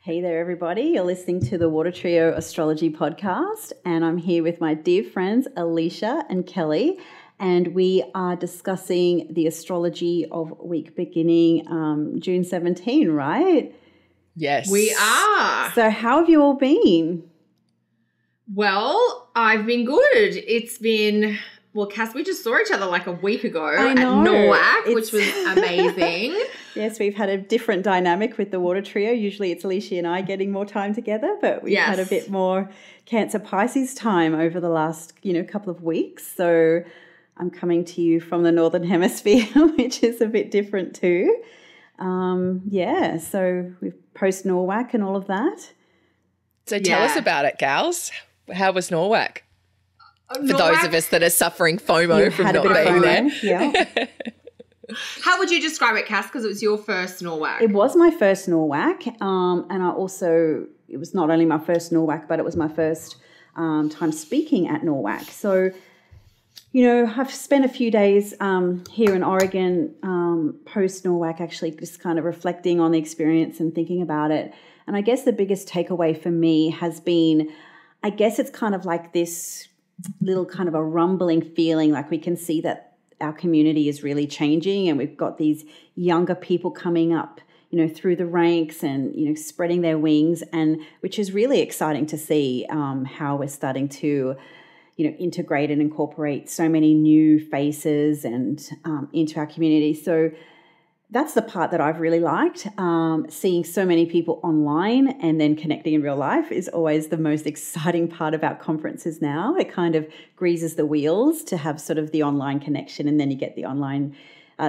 Hey there, everybody. You're listening to the Water Trio Astrology podcast, and I'm here with my dear friends Alicia and Kelly, and we are discussing the astrology of week beginning June 17, right? Yes. We are. So how have you all been? Well, I've been good. It's been, well, Cass, we just saw each other like a week ago at know. NORWAC, which was amazing. Yes, we've had a different dynamic with the Water Trio. Usually it's Alicia and I getting more time together, but we've had a bit more Cancer Pisces time over the last, couple of weeks. So I'm coming to you from the Northern Hemisphere, which is a bit different too. So we've post NORWAC and all of that. So tell us about it, gals. How was NORWAC? For those of us that are suffering FOMO from not being there. Yeah. How would you describe it, Cass? Because it was your first NORWAC. It was my first NORWAC, and it was not only my first NORWAC, but it was my first time speaking at NORWAC. So, I've spent a few days here in Oregon post NORWAC actually just kind of reflecting on the experience and thinking about it. And I guess the biggest takeaway for me has been, I guess it's kind of like this little kind of a rumbling feeling, like we can see that our community is really changing, and we've got these younger people coming up, through the ranks and, spreading their wings, and which is really exciting to see how we're starting to, integrate and incorporate so many new faces and into our community. So that's the part that I've really liked. Seeing so many people online and then connecting in real life is always the most exciting part about conferences now. It kind of greases the wheels to have sort of the online connection, and then you get the online,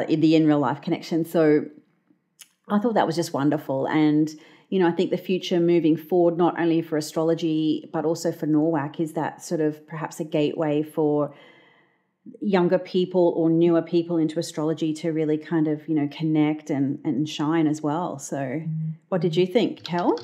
in real life connection. So I thought that was just wonderful. And, I think the future moving forward, not only for astrology, but also for NORWAC, is that sort of perhaps a gateway for younger people or newer people into astrology to really kind of, connect and shine as well. So what did you think, Kel?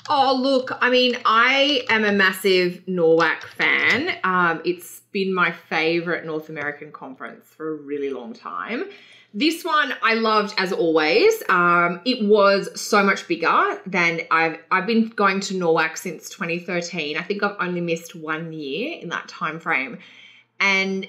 Oh, look, I mean, I am a massive NORWAC fan. It's been my favorite North American conference for a really long time. This one I loved as always. It was so much bigger than I've been going to NORWAC since 2013. I think I've only missed 1 year in that time frame. And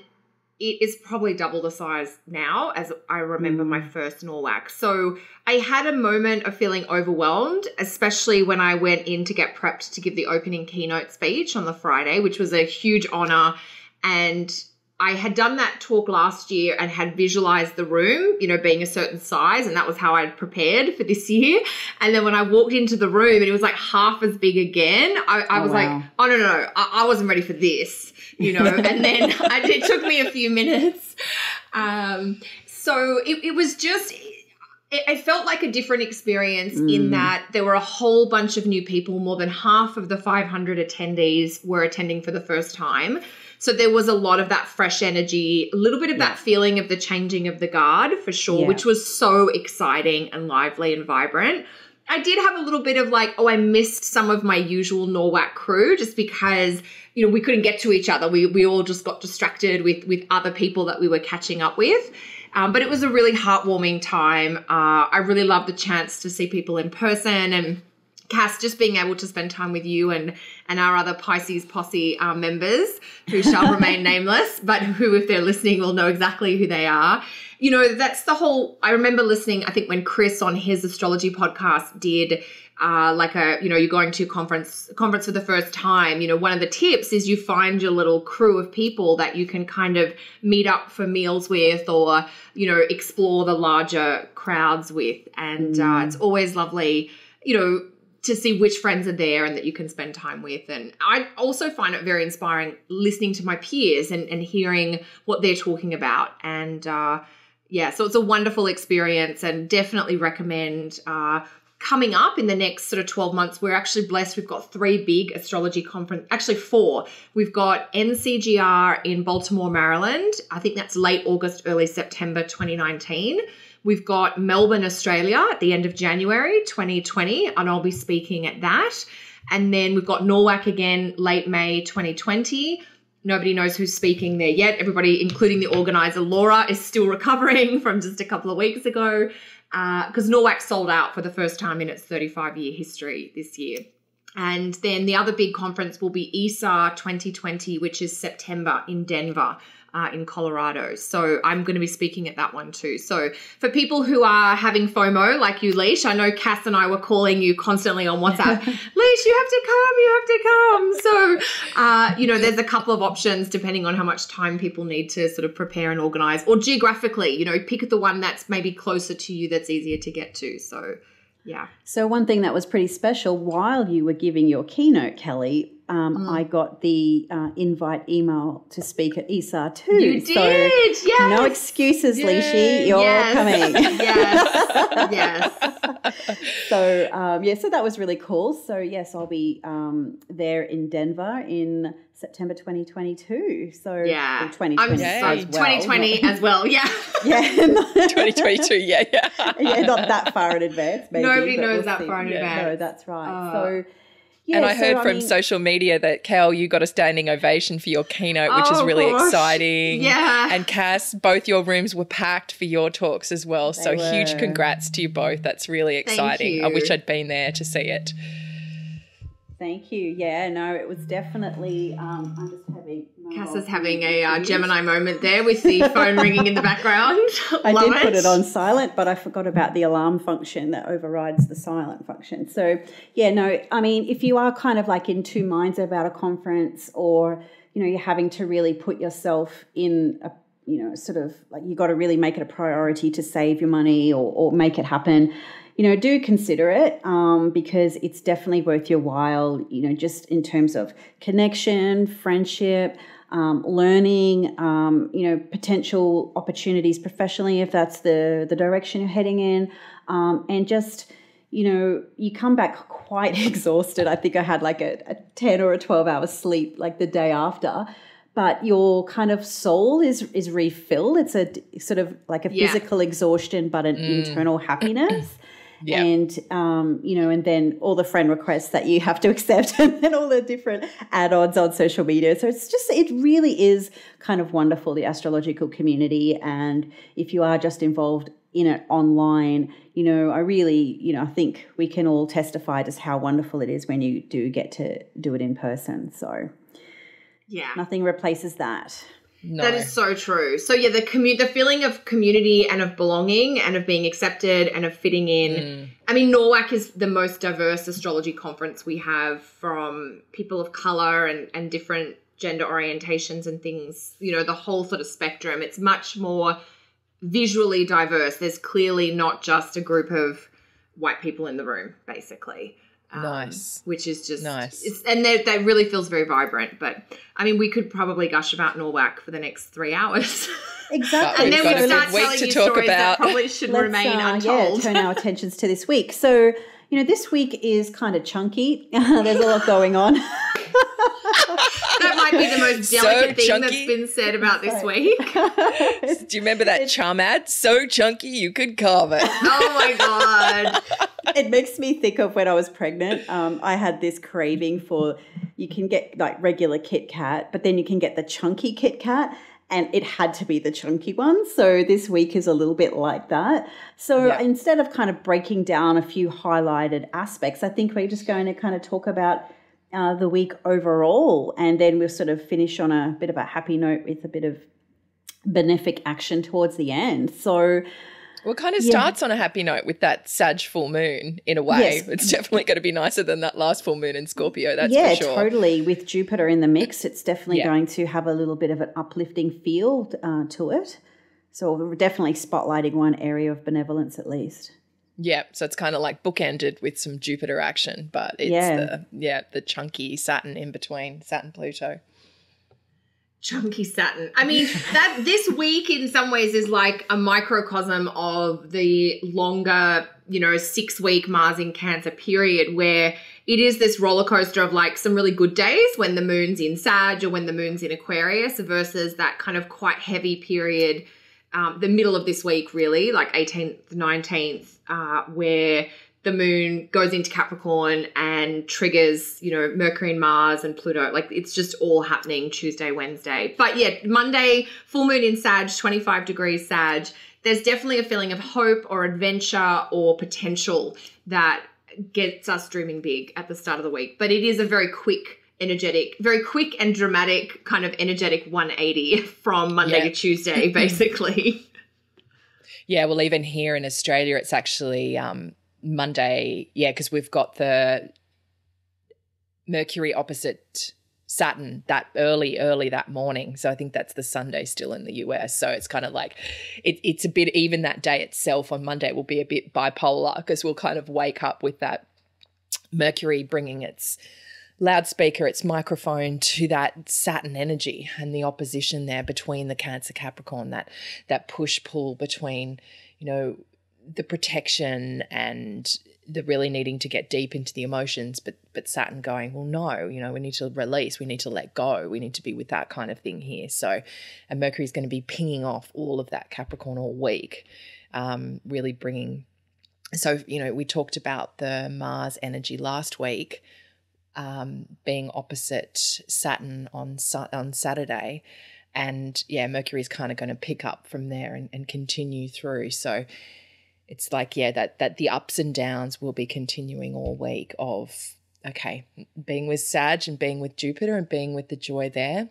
it is probably double the size now as I remember my first NORWAC. So I had a moment of feeling overwhelmed, especially when I went in to get prepped to give the opening keynote speech on the Friday, which was a huge honor. And I had done that talk last year and had visualized the room, being a certain size, and that was how I'd prepared for this year. And then when I walked into the room and it was like half as big again, I was like, oh, no, I wasn't ready for this, and then it took me a few minutes. So it was just, it felt like a different experience in that there were a whole bunch of new people. More than half of the 500 attendees were attending for the first time. So there was a lot of that fresh energy, a little bit of that feeling of the changing of the guard for sure, which was so exciting and lively and vibrant. I did have a little bit of like, I missed some of my usual NORWAC crew just because, we couldn't get to each other. We all just got distracted with other people that we were catching up with. But it was a really heartwarming time. I really loved the chance to see people in person, and Cass, just being able to spend time with you and our other Pisces posse members who shall remain nameless, but who, if they're listening, will know exactly who they are. That's the whole, I remember listening, I think when Chris on his astrology podcast did you're going to conference for the first time, one of the tips is you find your little crew of people that you can kind of meet up for meals with or, explore the larger crowds with. And it's always lovely, to see which friends are there and that you can spend time with. And I also find it very inspiring listening to my peers and hearing what they're talking about. And so it's a wonderful experience, and definitely recommend coming up in the next sort of 12 months. We're actually blessed. We've got 3 big astrology conference, actually 4. We've got NCGR in Baltimore, Maryland. I think that's late August, early September 2019. We've got Melbourne, Australia at the end of January 2020, and I'll be speaking at that. And then we've got NORWAC again, late May 2020. Nobody knows who's speaking there yet. Everybody, including the organizer, Laura, is still recovering from just a couple of weeks ago. because NORWAC sold out for the first time in its 35-year history this year. And then the other big conference will be ESA 2020, which is September in Denver, in Colorado. So I'm going to be speaking at that one too. So for people who are having FOMO like you, Leash, I know Cass and I were calling you constantly on WhatsApp. Leash, you have to come. So, there's a couple of options depending on how much time people need to sort of prepare and organize, or geographically, pick the one that's maybe closer to you that's easier to get to. So, yeah. So one thing that was pretty special while you were giving your keynote, Kelly, I got the invite email to speak at ESA too. You did, so yes. No excuses, Leishy. You're coming. Yes. So that was really cool. So yes, I'll be there in Denver in September 2022. So 2020 as well. 2020 as well. Yeah. 2022. Yeah. Not that far in advance. Maybe, nobody knows that far in advance. No, that's right. And I heard from social media that, Cal, you got a standing ovation for your keynote, which is really exciting. Yeah. And Cass, both your rooms were packed for your talks as well. So huge congrats to you both. That's really exciting. I wish I'd been there to see it. Thank you. Yeah, no, it was definitely, I'm just having... Cass is having a Gemini moment there with the phone ringing in the background. I did put it on silent, but I forgot about the alarm function that overrides the silent function. So, if you are kind of like in two minds about a conference, or, you're having to really put yourself in a, sort of like you got to really make it a priority to save your money or make it happen, do consider it because it's definitely worth your while, just in terms of connection, friendship, learning, potential opportunities professionally if that's the direction you're heading in, and just, you come back quite exhausted. I think I had like a 10 or a 12-hour sleep like the day after. But your kind of soul is refilled. It's a sort of like a physical exhaustion, but an internal happiness. Yeah. And, and then all the friend requests that you have to accept and then all the different add-ons on social media. So it really is kind of wonderful, the astrological community. And if you are just involved in it online, I really, I think we can all testify just how wonderful it is when you do get to do it in person. So nothing replaces that. No. That is so true. So the feeling of community and of belonging and of being accepted and of fitting in. I mean, NORWAC is the most diverse astrology conference we have, from people of color and different gender orientations and things, the whole sort of spectrum. It's much more visually diverse. There's clearly not just a group of white people in the room, basically. Nice. Which is just nice. And that really feels very vibrant. But, I mean, we could probably gush about NORWAC for the next 3 hours. Exactly. And then we'd start telling you stories that probably should remain untold. Turn our attentions to this week. So, this week is kind of chunky. There's a lot going on. That might be the most delicate thing that's been said about this week. Do you remember that charm ad? So chunky you could carve it. Oh, my God. It makes me think of when I was pregnant. I had this craving for, you can get like regular Kit Kat, but then you can get the chunky Kit Kat, and it had to be the chunky one. So this week is a little bit like that. So instead of kind of breaking down a few highlighted aspects, I think we're just going to kind of talk about the week overall, and then we'll sort of finish on a bit of a happy note with a bit of benefic action towards the end. So well, it kind of starts on a happy note with that Sag full moon in a way. Yes. It's definitely going to be nicer than that last full moon in Scorpio, that's for sure. Yeah, totally. With Jupiter in the mix, it's definitely going to have a little bit of an uplifting feel to it. So we're definitely spotlighting one area of benevolence at least. Yeah, so it's kind of like bookended with some Jupiter action, but it's the chunky Saturn in between, Saturn Pluto. Chunky Saturn. I mean, that this week in some ways is like a microcosm of the longer, 6-week Mars in Cancer period, where it is this roller coaster of like some really good days when the moon's in Sag or when the moon's in Aquarius, versus that kind of quite heavy period, the middle of this week really, like 18th, 19th, where the moon goes into Capricorn and triggers, Mercury and Mars and Pluto. Like it's just all happening Tuesday, Wednesday. But Monday, full moon in Sag, 25 degrees Sag. there's definitely a feeling of hope or adventure or potential that gets us dreaming big at the start of the week. But it is a very quick and dramatic kind of energetic 180 from Monday to Tuesday, basically. Yeah, well, even here in Australia, it's actually Monday, because we've got the Mercury opposite Saturn that early that morning. So I think that's the Sunday still in the US. So it's kind of like it's a bit, even that day itself on Monday will be a bit bipolar because we'll kind of wake up with that Mercury bringing its loudspeaker, its microphone to that Saturn energy and the opposition there between the Cancer Capricorn, that push-pull between, the protection and the really needing to get deep into the emotions, but Saturn going, well, no, we need to release, we need to let go, we need to be with that kind of thing here. So, and Mercury's going to be pinging off all of that Capricorn all week, really bringing. So, we talked about the Mars energy last week, being opposite Saturn on Saturday, and Mercury's kind of going to pick up from there and continue through. So it's like, that the ups and downs will be continuing all week of, being with Sag and being with Jupiter and being with the joy there,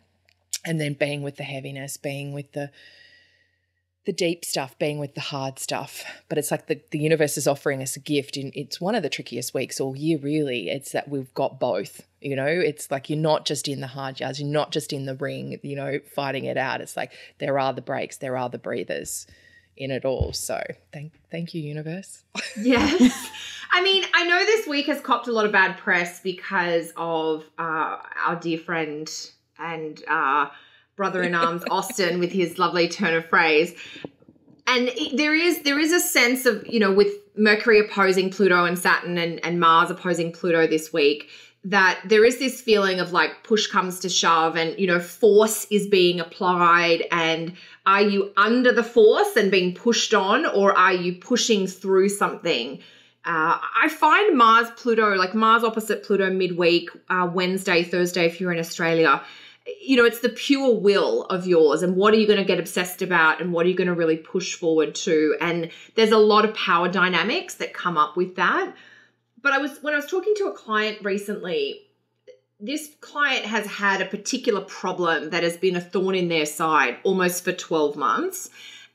and then being with the heaviness, being with the deep stuff, being with the hard stuff. But it's like the universe is offering us a gift. And it's one of the trickiest weeks all year, really. It's that we've got both, It's like you're not just in the hard yards, you're not just in the ring, fighting it out. It's like there are the breaks, there are the breathers in it all. So thank you, universe. Yes. I mean, I know this week has copped a lot of bad press because of our dear friend and brother-in-arms Austin with his lovely turn of phrase. And there is a sense of, with Mercury opposing Pluto and Saturn and Mars opposing Pluto this week, that there is this feeling of like push comes to shove and, force is being applied. And are you under the force and being pushed on, or are you pushing through something? I find Mars opposite Pluto midweek, Wednesday, Thursday, if you're in Australia, it's the pure will of yours and what are you going to get obsessed about and what are you going to really push forward to. And there's a lot of power dynamics that come up with that. But when I was talking to a client recently, this client has had a particular problem that has been a thorn in their side almost for 12 months.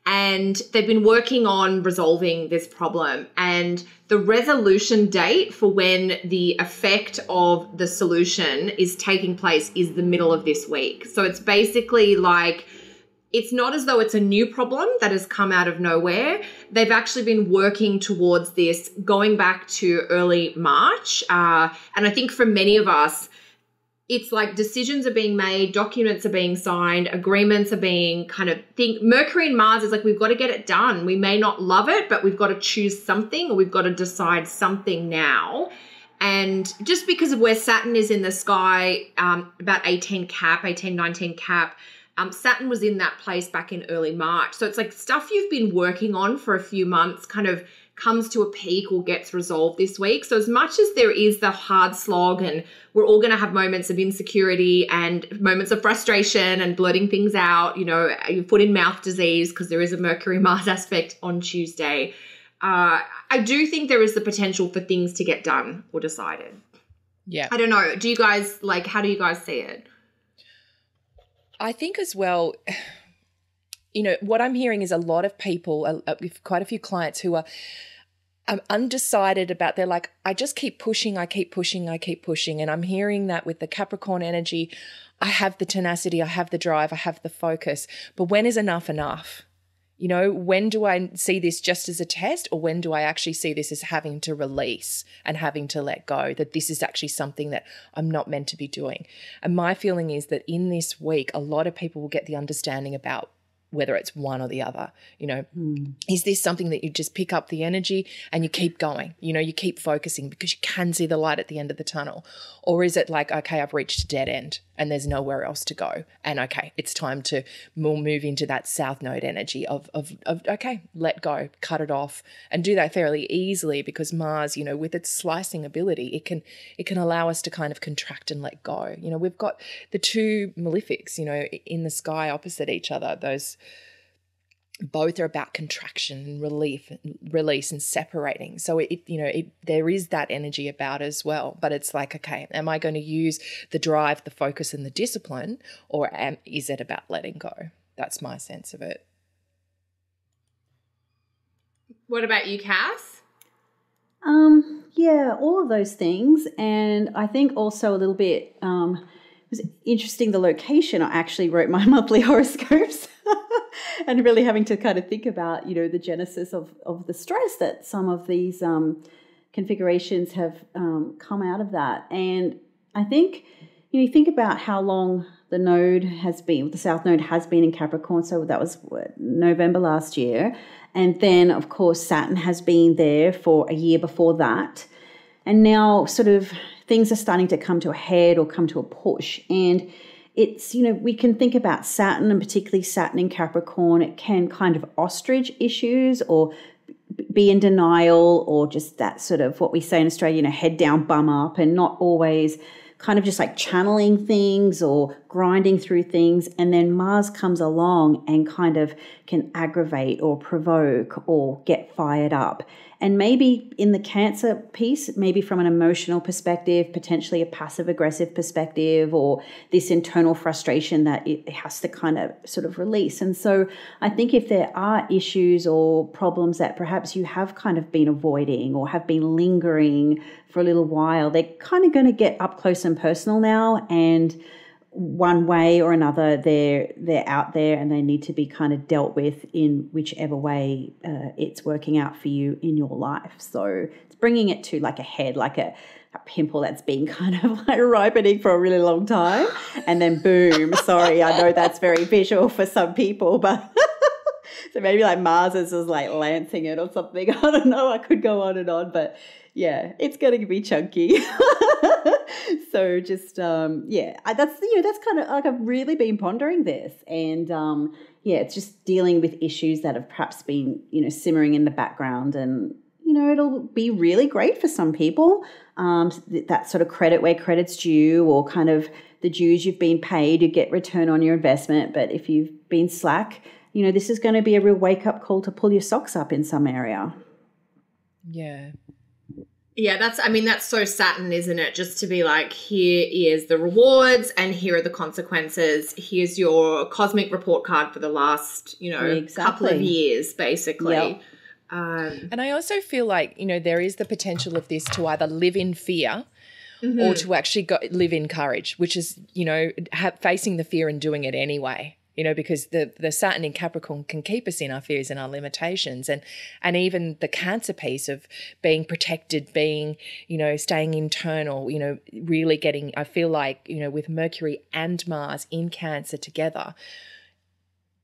And they've been working on resolving this problem. And the resolution date for when the effect of the solution is taking place is the middle of this week. So it's basically like, it's not as though it's a new problem that has come out of nowhere. They've actually been working towards this going back to early March. And I think for many of us, it's like decisions are being made, documents are being signed, agreements are being Mercury and Mars is like, we've got to get it done. We may not love it, but we've got to choose something, or we've got to decide something now. And just because of where Saturn is in the sky, about 19 Cap, Saturn was in that place back in early March. So it's like stuff you've been working on for a few months kind of comes to a peak or gets resolved this week. So as much as there is the hard slog and we're all going to have moments of insecurity and moments of frustration and blurting things out, you put in mouth disease because there is a Mercury Mars aspect on Tuesday. I do think there is the potential for things to get done or decided. Yeah. I don't know. How do you guys see it? I think as well, what I'm hearing is a lot of people, quite a few clients who are undecided about, they're like, I just keep pushing. And I'm hearing that with the Capricorn energy, I have the tenacity, I have the drive, I have the focus. But when is enough enough? When do I see this just as a test, or when do I actually see this as having to release and having to let go, that this is actually something that I'm not meant to be doing? And my feeling is that in this week, a lot of people will get the understanding about whether it's one or the other. Is this something that you just pick up the energy and you keep going, you keep focusing because you can see the light at the end of the tunnel? Or is it like, okay, I've reached a dead end and there's nowhere else to go, and okay, it's time to move into that south node energy of okay, let go, cut it off, and do that fairly easily because Mars, with its slicing ability, it can allow us to kind of contract and let go. We've got the two malefics, in the sky opposite each other, those both are about contraction and release and separating. So there is that energy about as well. But it's like, okay, am I going to use the drive, the focus, and the discipline, or is it about letting go? That's my sense of it. What about you, Cass? Yeah, all of those things. And I think also a little bit, it was interesting, the location. I actually wrote my monthly horoscopes and really having to kind of think about, the genesis of the stress that some of these configurations have come out of that. And I think, you think about how long the node has been, the South Node has been in Capricorn. So that was November last year. And then, of course, Saturn has been there for a year before that. And now sort of things are starting to come to a head or come to a push. And it's, we can think about Saturn, and particularly Saturn in Capricorn. It can kind of ostrich issues or be in denial, or just that sort of what we say in Australia, head down, bum up, and not always kind of just like channeling things or grinding through things. And then Mars comes along and kind of can aggravate or provoke or get fired up. And maybe in the Cancer piece, maybe from an emotional perspective, potentially a passive aggressive perspective, or this internal frustration that it has to kind of sort of release. And so I think if there are issues or problems that perhaps you have kind of been avoiding or have been lingering for a little while, they're kind of going to get up close and personal now. And one way or another, they're out there, and they need to be kind of dealt with in whichever way it's working out for you in your life. So it's bringing it to like a head, like a pimple that's been kind of like ripening for a really long time, and then boom. Sorry, I know that's very visual for some people, but so maybe like Mars is just like lancing it or something. I don't know. I could go on and on, but yeah, it's going to be chunky. So just, that's kind of like I've really been pondering this, and it's just dealing with issues that have perhaps been, simmering in the background, and, it'll be really great for some people. That sort of credit where credit's due, or kind of the dues you've been paid, you get return on your investment. But if you've been slack, this is going to be a real wake up call to pull your socks up in some area. Yeah. Yeah, that's so Saturn, isn't it? Just to be like, here is the rewards and here are the consequences. Here's your cosmic report card for the last, couple of years, basically. Yep. And I also feel like, there is the potential of this to either live in fear or to actually live in courage, which is, facing the fear and doing it anyway. Because the Saturn in Capricorn can keep us in our fears and our limitations, and even the Cancer piece of being protected, being, staying internal, really getting, I feel like, with Mercury and Mars in Cancer together,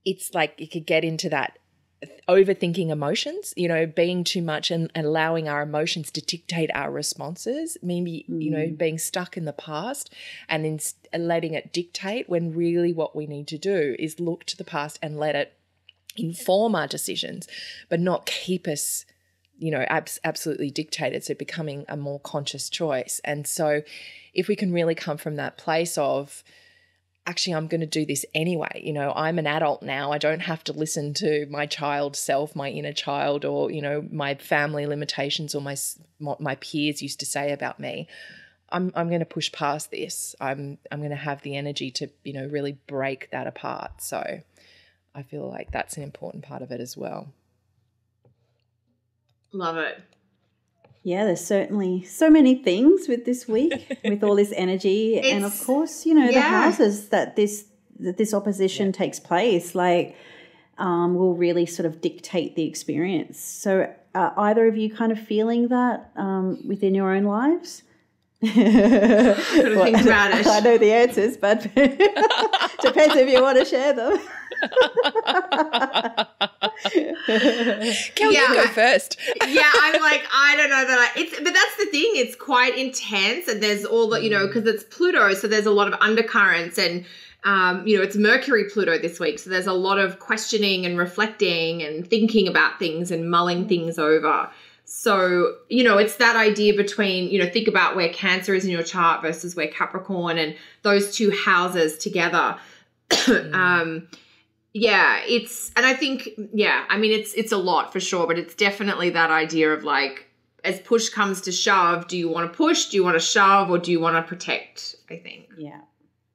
it's like it could get into that overthinking emotions, being too much and allowing our emotions to dictate our responses, maybe, being stuck in the past and then letting it dictate, when really what we need to do is look to the past and let it inform our decisions, but not keep us, absolutely dictated. So becoming a more conscious choice. And so if we can really come from that place of, actually, I'm going to do this anyway. I'm an adult now. I don't have to listen to my child self, my inner child, or, my family limitations, or what my peers used to say about me. I'm going to push past this. I'm going to have the energy to, really break that apart. So I feel like that's an important part of it as well. Love it. Yeah, there's certainly so many things with this week, with all this energy, and of course, the houses that this opposition takes place, will really sort of dictate the experience. So, either of you kind of feeling that within your own lives? Think about it. I know the answers, but depends if you want to share them. Kel, you go first. Yeah, I'm like, I don't know that but that's the thing, it's quite intense, and there's all the, because it's Pluto, so there's a lot of undercurrents, and it's Mercury Pluto this week, so there's a lot of questioning and reflecting and thinking about things and mulling things over. So, it's that idea between, think about where Cancer is in your chart versus where Capricorn, and those two houses together. Yeah, and I think, I mean, it's a lot for sure, but it's definitely that idea of like, as push comes to shove, do you want to push, do you want to shove, or do you want to protect, I think.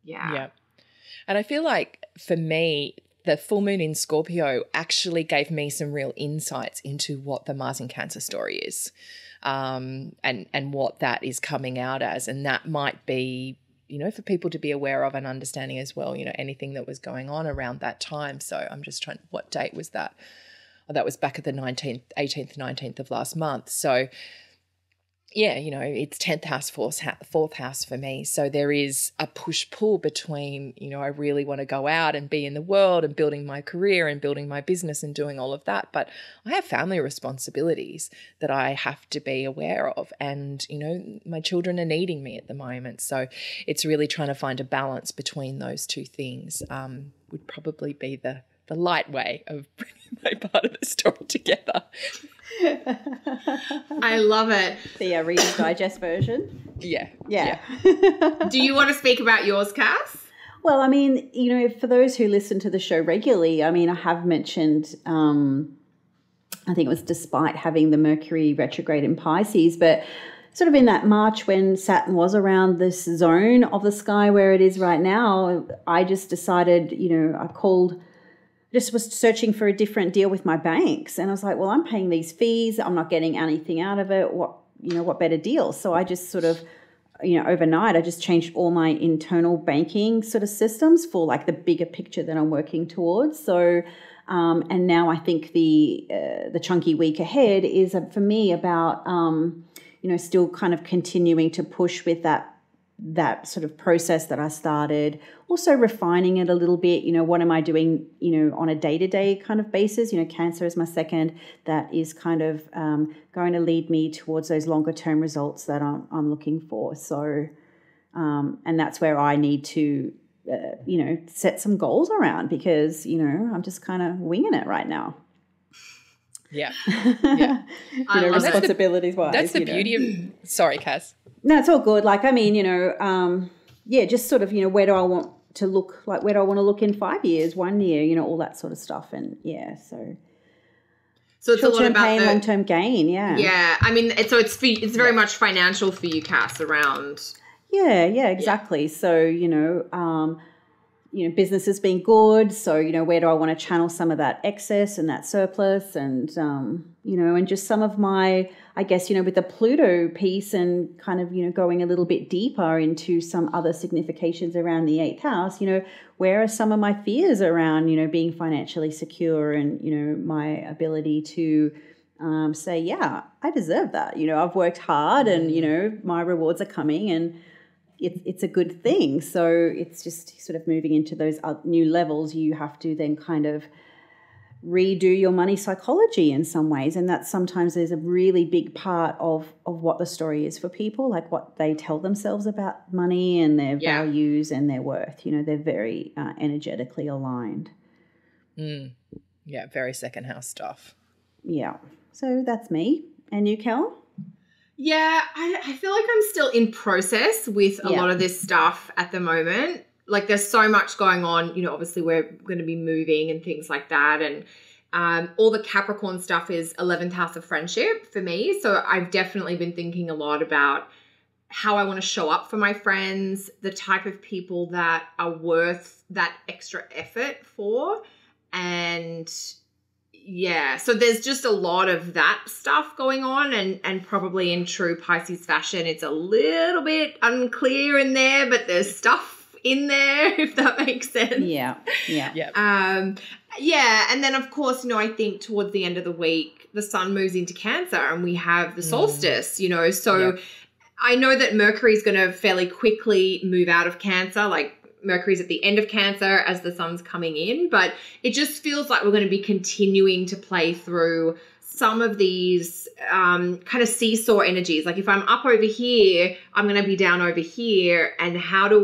Yeah. And I feel like for me, the full moon in Scorpio actually gave me some real insights into what the Mars in Cancer story is, and what that is coming out as. And that might be, you know, for people to be aware of and understanding as well, you know, anything that was going on around that time. So I'm just trying, what date was that? Oh, that was back at the 18th, 19th of last month. So yeah, you know, it's 10th house, 4th house for me. So there is a push-pull between, you know, I really want to go out and be in the world and building my career and building my business and doing all of that. But I have family responsibilities that I have to be aware of. And, you know, my children are needing me at the moment. So it's really trying to find a balance between those two things, would probably be the light way of bringing my part of the story together. I love it. The Reader's Digest version. Yeah. Do you want to speak about yours, Cass? Well, I mean, you know, for those who listen to the show regularly, I mean, I have mentioned, I think it was despite having the Mercury retrograde in Pisces, but sort of in that March when Saturn was around this zone of the sky where it is right now, I just decided, you know, just was searching for a different deal with my banks. And I was like, well, I'm paying these fees. I'm not getting anything out of it. What better deal? So I just sort of, you know, overnight, I just changed all my internal banking sort of systems for like the bigger picture that I'm working towards. So, and now I think the chunky week ahead is for me about, you know, still kind of continuing to push with that sort of process that I started, also refining it a little bit. You know, what am I doing, you know, on a day-to-day kind of basis? You know, Cancer is my second. That is kind of going to lead me towards those longer term results that I'm looking for. So, and that's where I need to, you know, set some goals around, because, you know, I'm just kind of winging it right now. Yeah. You know, responsibilities wise. That's the beauty of, sorry, Cass. No, it's all good. Like, I mean, you know, just sort of, you know, where do I want to look, like, where do I want to look in 5 years, 1 year, you know, all that sort of stuff. And so it's a lot about pain, long-term gain. Yeah. I mean, it's very much financial for you, Cass, around. Yeah, exactly. So, you know, business has been good. So, you know, where do I want to channel some of that excess and that surplus, and, you know, and just some of my, I guess, you know, with the Pluto piece and kind of, you know, going a little bit deeper into some other significations around the 8th house, you know, where are some of my fears around, you know, being financially secure and, you know, my ability to say, yeah, I deserve that. You know, I've worked hard and, you know, my rewards are coming, and it's a good thing. So it's just sort of moving into those new levels. You have to then kind of redo your money psychology in some ways, and that sometimes is a really big part of what the story is for people, like what they tell themselves about money and their values and their worth. You know, they're very energetically aligned. Yeah, very second house stuff. Yeah. So that's me. And you, Kel? Yeah, I feel like I'm still in process with a lot of this stuff at the moment. Like, there's so much going on. You know, obviously we're going to be moving and things like that. And all the Capricorn stuff is 11th house of friendship for me. So I've definitely been thinking a lot about how I want to show up for my friends, the type of people that are worth that extra effort for. And yeah, so there's just a lot of that stuff going on, and probably in true Pisces fashion, it's a little bit unclear in there, but there's stuff in there, if that makes sense. Yeah. And then of course, you know, I think towards the end of the week, the sun moves into Cancer and we have the solstice, you know, so I know that Mercury is going to fairly quickly move out of Cancer, like Mercury's at the end of Cancer as the sun's coming in, but it just feels like we're going to be continuing to play through some of these kind of seesaw energies. Like, if I'm up over here, I'm going to be down over here. And how do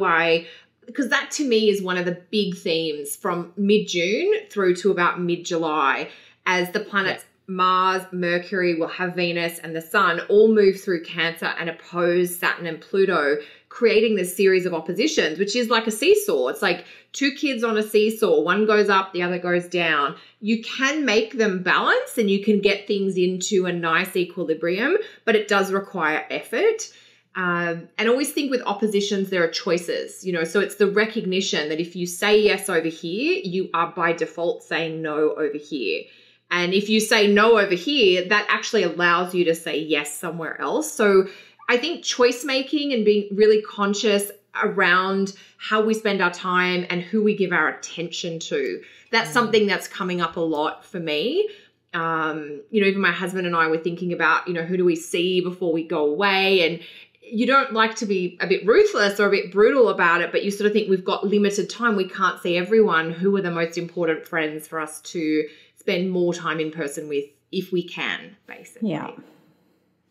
because that to me is one of the big themes from mid-June through to about mid-July, as the planets Mars, Mercury, will have Venus and the sun all move through Cancer and oppose Saturn and Pluto creating this series of oppositions, which is like a seesaw. It's like two kids on a seesaw. One goes up, the other goes down. You can make them balance and you can get things into a nice equilibrium, but it does require effort. And always think with oppositions, there are choices, so it's the recognition that if you say yes over here, you are by default saying no over here. And if you say no over here, that actually allows you to say yes somewhere else. So I think choice making and being really conscious around how we spend our time and who we give our attention to, that's something that's coming up a lot for me. Even my husband and I were thinking about, who do we see before we go away? And you don't like to be a bit ruthless or a bit brutal about it, but you sort of think we've got limited time. We can't see everyone. Who are the most important friends for us to spend more time in person with if we can, basically. Yeah.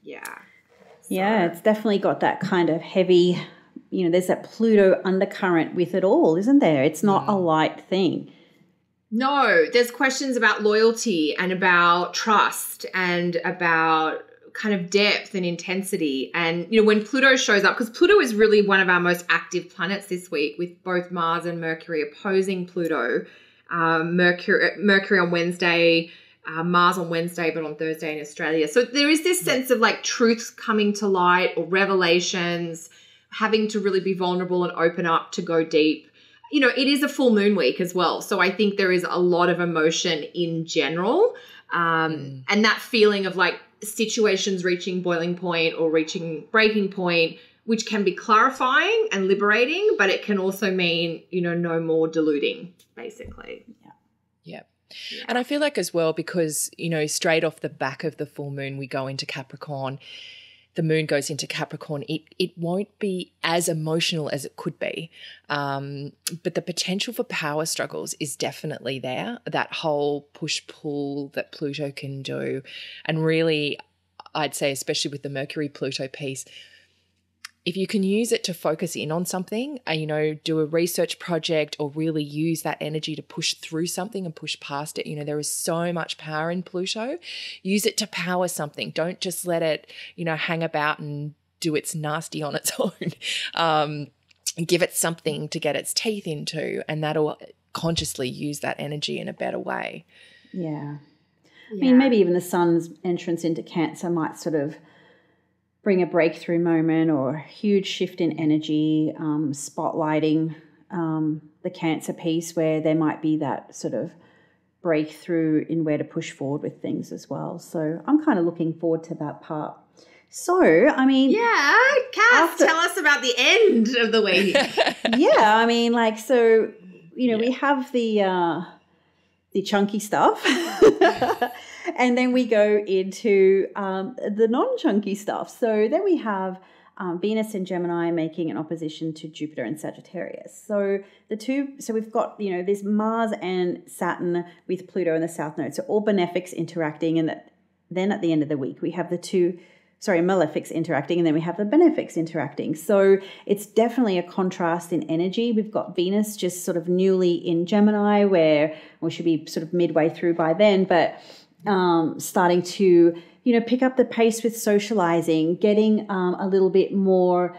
Yeah. Yeah, it's definitely got that kind of heavy, there's that Pluto undercurrent with it all, isn't there? It's not a light thing. No, there's questions about loyalty and about trust and about kind of depth and intensity. And, when Pluto shows up, because Pluto is really one of our most active planets this week, with both Mars and Mercury opposing Pluto. Mercury on Wednesday, Mars on Wednesday, but on Thursday in Australia. So there is this sense of like truths coming to light or revelations, having to really be vulnerable and open up to go deep. It is a full moon week as well. So I think there is a lot of emotion in general. And that feeling of like situations reaching boiling point or reaching breaking point, which can be clarifying and liberating, but it can also mean, no more diluting, basically. Yeah. And I feel like as well, because, straight off the back of the full moon, we go into Capricorn, the moon goes into Capricorn, it won't be as emotional as it could be. But the potential for power struggles is definitely there, that whole push-pull that Pluto can do. And really, I'd say, especially with the Mercury-Pluto piece, if you can use it to focus in on something, do a research project or really use that energy to push through something and push past it. There is so much power in Pluto. Use it to power something. Don't just let it, hang about and do its nasty on its own. Give it something to get its teeth into, and that'll consciously use that energy in a better way. Yeah. I mean, maybe even the sun's entrance into Cancer might sort of bring a breakthrough moment or a huge shift in energy, spotlighting the Cancer piece, where there might be that sort of breakthrough in where to push forward with things as well. So I'm kind of looking forward to that part. So, I mean... Yeah, Cass, tell us about the end of the week. Yeah, I mean, we have the chunky stuff. And then we go into the non-chunky stuff. So then we have Venus in Gemini making an opposition to Jupiter in Sagittarius. So we've got, there's Mars and Saturn with Pluto in the South Node. So all benefics interacting. And then at the end of the week, we have malefics interacting, and then we have the benefics interacting. So it's definitely a contrast in energy. We've got Venus just sort of newly in Gemini, where we should be sort of midway through by then, but starting to, pick up the pace with socializing, getting a little bit more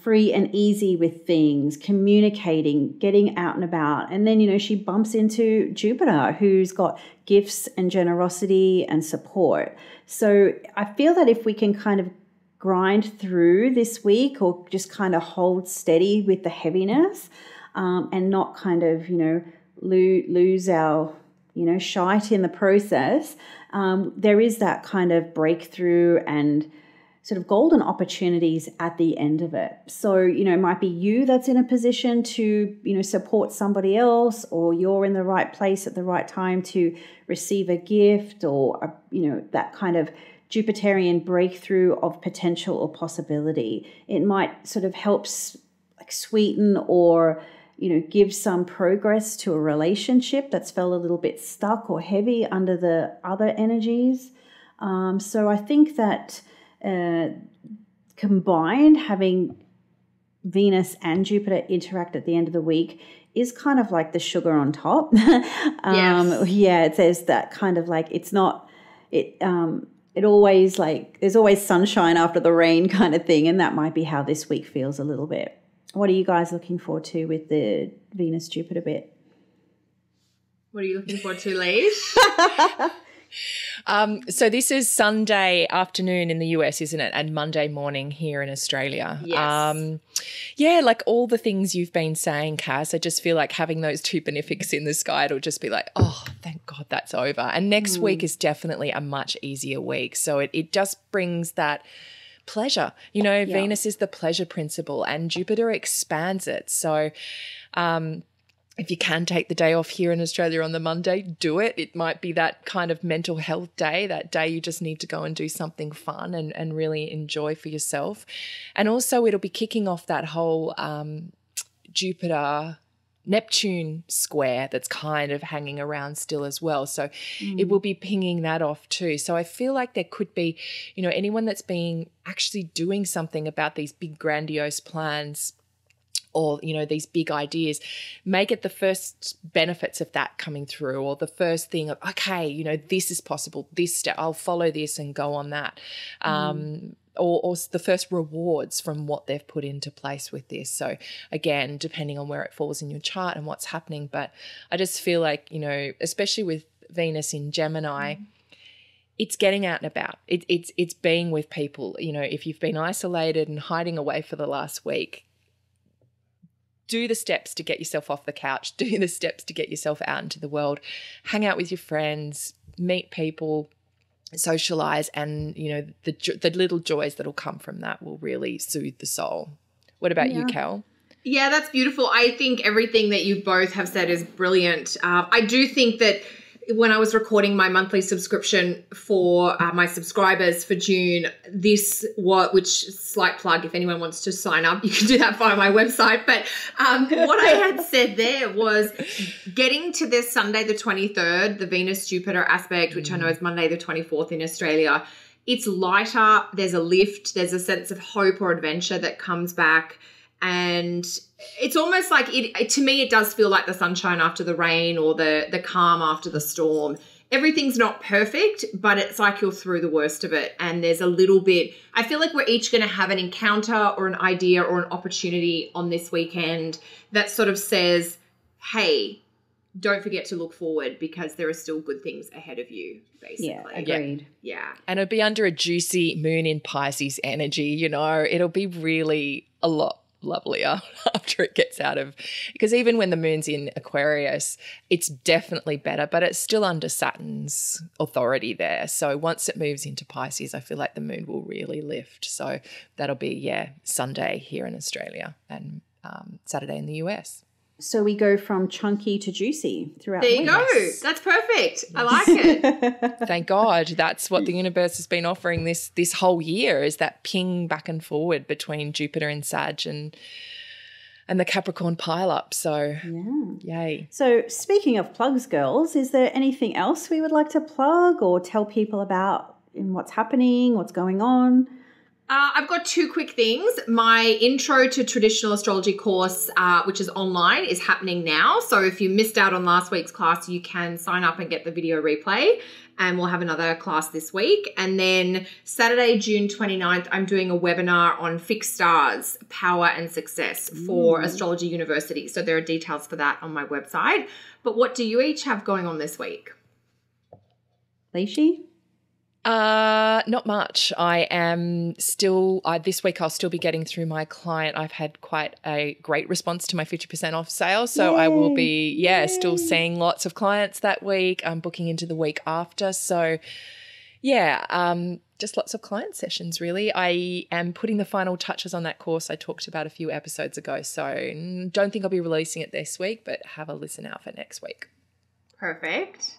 free and easy with things, communicating, getting out and about. And then, she bumps into Jupiter, who's got gifts and generosity and support. So I feel that if we can kind of grind through this week, or just kind of hold steady with the heaviness, and not kind of, lose our, shite in the process, there is that kind of breakthrough and sort of golden opportunities at the end of it. So, it might be you that's in a position to, support somebody else, or you're in the right place at the right time to receive a gift, or, that kind of Jupiterian breakthrough of potential or possibility. It might sort of help sweeten or, give some progress to a relationship that's felt a little bit stuck or heavy under the other energies. So I think that combined, having Venus and Jupiter interact at the end of the week is kind of like the sugar on top. Yes. Yeah, it says that kind of like it's not, it always there's always sunshine after the rain kind of thing, and that might be how this week feels a little bit. What are you guys looking forward to with the Venus-Jupiter bit? What are you looking forward to, Leish? So this is Sunday afternoon in the US, isn't it? And Monday morning here in Australia. Yes. Yeah, like all the things you've been saying, Cass, I just feel like having those two benefics in the sky, it'll just be like, oh, thank God that's over. And next week is definitely a much easier week. So it just brings that pleasure. You know, Venus is the pleasure principle and Jupiter expands it. So if you can take the day off here in Australia on the Monday, do it. It might be that kind of mental health day, that day you just need to go and do something fun and really enjoy for yourself. And also it'll be kicking off that whole Jupiter-Neptune square that's kind of hanging around still as well. So it will be pinging that off too. So I feel like there could be, you know, anyone that's been actually doing something about these big grandiose plans or, you know, these big ideas, make it the first benefits of that coming through, or the first thing of, okay, you know, this is possible, this step, I'll follow this and go on that. Or the first rewards from what they've put into place with this. So again, depending on where it falls in your chart and what's happening. But I just feel like, you know, especially with Venus in Gemini, it's getting out and about. It's being with people. You know, if you've been isolated and hiding away for the last week, do the steps to get yourself off the couch, do the steps to get yourself out into the world, hang out with your friends, meet people, socialize, and, you know, the little joys that'll come from that will really soothe the soul. What about you, Cal? Yeah, that's beautiful. I think everything that you both have said is brilliant. I do think that when I was recording my monthly subscription for my subscribers for June, which slight plug, if anyone wants to sign up, you can do that via my website. But what I had said there was getting to this Sunday the 23rd, the Venus-Jupiter aspect, which I know is Monday the 24th in Australia. It's lighter. There's a lift. There's a sense of hope or adventure that comes back. And it's almost like to me, it does feel like the sunshine after the rain or the calm after the storm. Everything's not perfect, but it's like you're through the worst of it. And there's a little bit, I feel like we're each going to have an encounter or an idea or an opportunity on this weekend that sort of says, hey, don't forget to look forward because there are still good things ahead of you, basically. Yeah, agreed. Yeah. And it'll be under a juicy moon in Pisces energy, you know. It'll be really a lot lovelier after it gets out of, because even when the moon's in Aquarius, it's definitely better, but it's still under Saturn's authority there. So once it moves into Pisces, I feel like the moon will really lift. So that'll be, Sunday here in Australia and Saturday in the US. So we go from chunky to juicy throughout the week. There you go. That's perfect. I like it. Thank God. That's what the universe has been offering this whole year, is that ping back and forward between Jupiter and Sag and the Capricorn pile up. So yay. So speaking of plugs, girls, is there anything else we would like to plug or tell people about in what's happening, what's going on? I've got two quick things. My intro to traditional astrology course, which is online, is happening now. So if you missed out on last week's class, you can sign up and get the video replay. And we'll have another class this week. And then Saturday, June 29th, I'm doing a webinar on fixed stars, power and success for Astrology University. So there are details for that on my website. But what do you each have going on this week? Alicia? Not much. I am still, this week I'll still be getting through my client. I've had quite a great response to my 50% off sale. So I will be, still seeing lots of clients that week. I'm booking into the week after. So just lots of client sessions really. I am putting the final touches on that course I talked about a few episodes ago. So don't think I'll be releasing it this week, but have a listen out for next week. Perfect.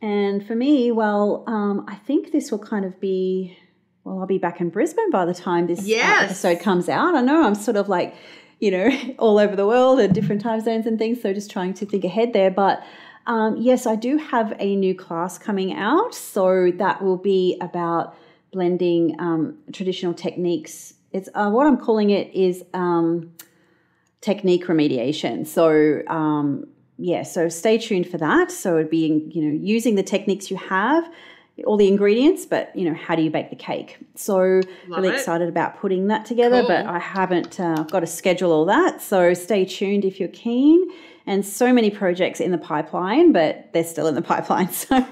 And for me, I think this will kind of be, I'll be back in Brisbane by the time this episode comes out. I know I'm sort of like, all over the world at different time zones and things, so just trying to think ahead there. But yes, I do have a new class coming out. So that will be about blending traditional techniques. It's what I'm calling it is technique remediation. So so stay tuned for that. So it'd be, using the techniques you have, all the ingredients, but, you know, how do you bake the cake? So really excited about putting that together, but I haven't got to schedule all that. So stay tuned if you're keen. And so many projects in the pipeline, but they're still in the pipeline. So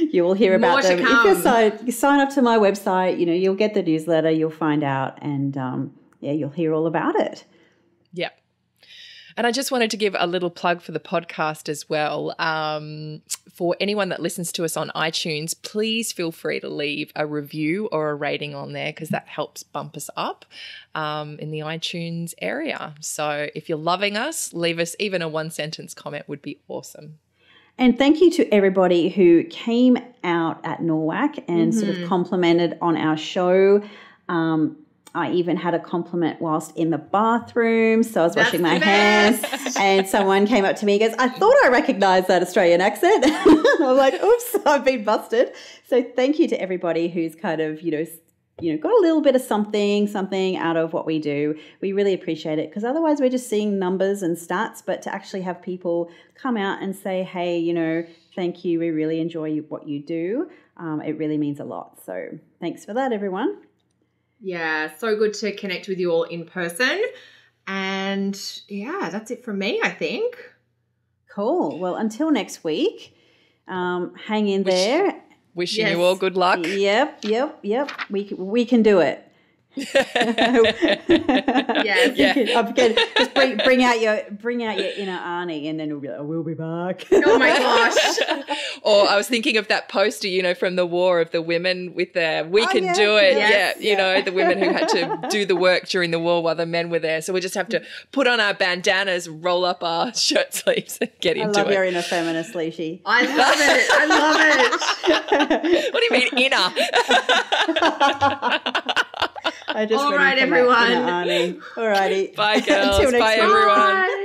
you will hear about them. If you sign up to my website, you know, you'll get the newsletter, you'll find out, and you'll hear all about it. Yep. And I just wanted to give a little plug for the podcast as well. For anyone that listens to us on iTunes, please feel free to leave a review or a rating on there, because that helps bump us up in the iTunes area. So if you're loving us, leave us even a 1-sentence comment would be awesome. And thank you to everybody who came out at NORWAC and sort of complimented on our show. I even had a compliment whilst in the bathroom. So I was washing my hands and someone came up to me and goes, I thought I recognised that Australian accent. I was like, oops, I've been busted. So thank you to everybody who's kind of, you know, got a little bit of something out of what we do. We really appreciate it, because otherwise we're just seeing numbers and stats, but to actually have people come out and say, hey, you know, thank you, we really enjoy what you do. It really means a lot. So thanks for that, everyone. Yeah, so good to connect with you all in person. And yeah, that's it from me, I think. Cool. Well, until next week, hang in there. Wishing you all good luck. Yep. We can do it. Just bring out your inner Arnie, and then we'll be like, we'll be back. Oh my gosh. Or I was thinking of that poster, you know, from the war, of the women with the "we can do it." Yes. You know, the women who had to do the work during the war while the men were there. So we just have to put on our bandanas, roll up our shirt sleeves, and get into it. I love your inner feminist, Alicia. I love it. What do you mean inner? All right, everyone. All righty. Bye, girls. Bye, everyone. Bye.